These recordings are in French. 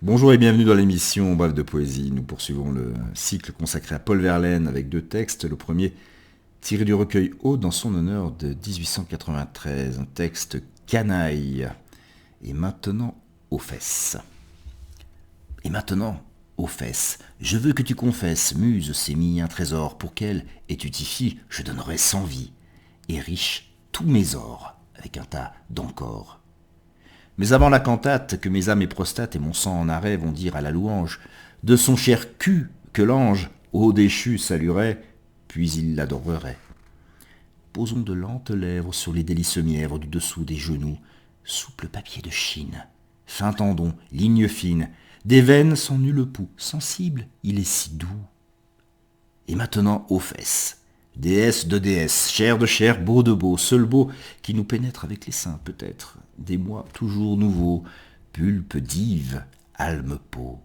Bonjour et bienvenue dans l'émission Bref de Poésie. Nous poursuivons le cycle consacré à Paul Verlaine avec deux textes. Le premier tiré du recueil Aude dans son honneur de 1893, un texte canaille. Et maintenant, aux fesses. Et maintenant, aux fesses, je veux que tu confesses, muse, c'est mis un trésor, pour quel, et tu t'y fies, je donnerais 100 vies, et riche tous mes ors, avec un tas d'encore. Mais avant la cantate, que mes âmes et prostates et mon sang en arrêt vont dire à la louange, de son cher cul que l'ange, ô déchu, saluerait, puis il l'adorerait. Posons de lentes lèvres sur les délicieux mièvres du dessous des genoux, souple papier de Chine, fin tendon, ligne fine, des veines sans nul pouls, sensible, il est si doux. Et maintenant aux fesses, déesse de déesse, chair de chair, beau de beau, seul beau qui nous pénètre avec les seins peut-être, des mois toujours nouveaux, pulpe dive, alme peau.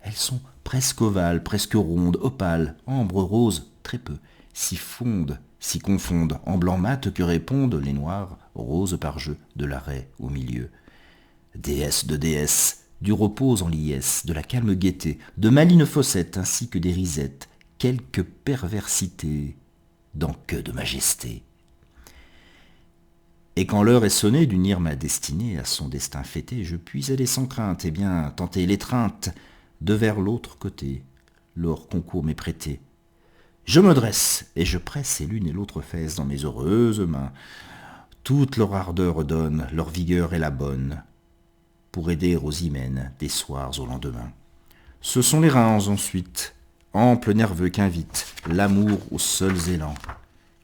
Elles sont presque ovales, presque rondes, opales, ambre rose, très peu, si fondent, si confondent, en blanc mat que répondent les noirs, roses par jeu, de l'arrêt au milieu. Déesse de déesse, du repos en liesse, de la calme gaieté, de malines fossettes ainsi que des risettes, quelque perversité, dans que de majesté. Et quand l'heure est sonnée d'unir ma destinée à son destin fêté, je puis aller sans crainte, et bien tenter l'étreinte de vers l'autre côté, l'or concours m'est prêté. Je me dresse, et je presse et l'une et l'autre fesse dans mes heureuses mains. Toute leur ardeur donne, leur vigueur est la bonne, pour aider aux hymens des soirs au lendemain. Ce sont les reins ensuite, amples nerveux qu'invite l'amour aux seuls élans,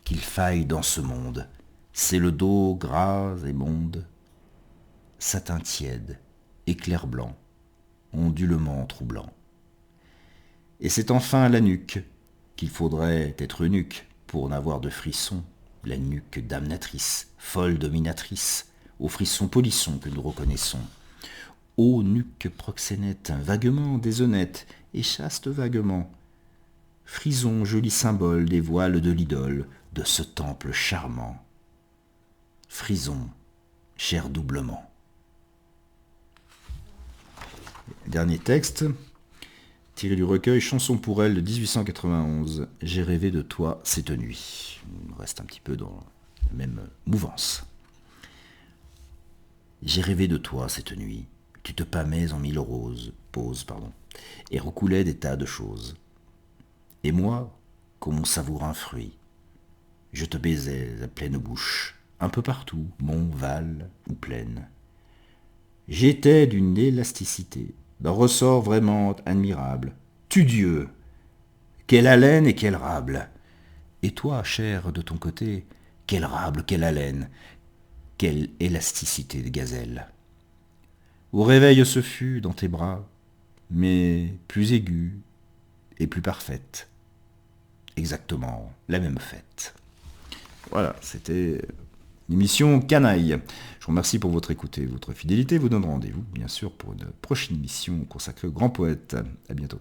qu'il faille dans ce monde. C'est le dos gras et monde, satin tiède, éclair blanc, ondulement troublant. Et c'est enfin la nuque, qu'il faudrait être eunuque pour n'avoir de frisson, la nuque damnatrice, folle dominatrice, aux frissons polissons que nous reconnaissons. Ô nuque proxénète, vaguement déshonnête, et chaste vaguement. Frison, joli symbole des voiles de l'idole, de ce temple charmant. Frison, cher doublement. Dernier texte, tiré du recueil Chanson pour elle de 1891. J'ai rêvé de toi cette nuit. On reste un petit peu dans la même mouvance. J'ai rêvé de toi cette nuit. Tu te pâmais en mille poses, et recoulais des tas de choses. Et moi, comme on savoure un fruit, je te baisais à pleine bouche, un peu partout, mont, val ou plaine. J'étais d'une élasticité, d'un ressort vraiment admirable. Dieu, quelle haleine et quelle rable. Et toi, cher, de ton côté, quelle rable, quelle haleine, quelle élasticité de gazelle. Au réveil ce fut dans tes bras, mais plus aiguë et plus parfaite. Exactement la même fête. Voilà, c'était l'émission Canaille. Je vous remercie pour votre écoute et votre fidélité. Vous donne rendez-vous, bien sûr, pour une prochaine émission consacrée au grand poète. À bientôt.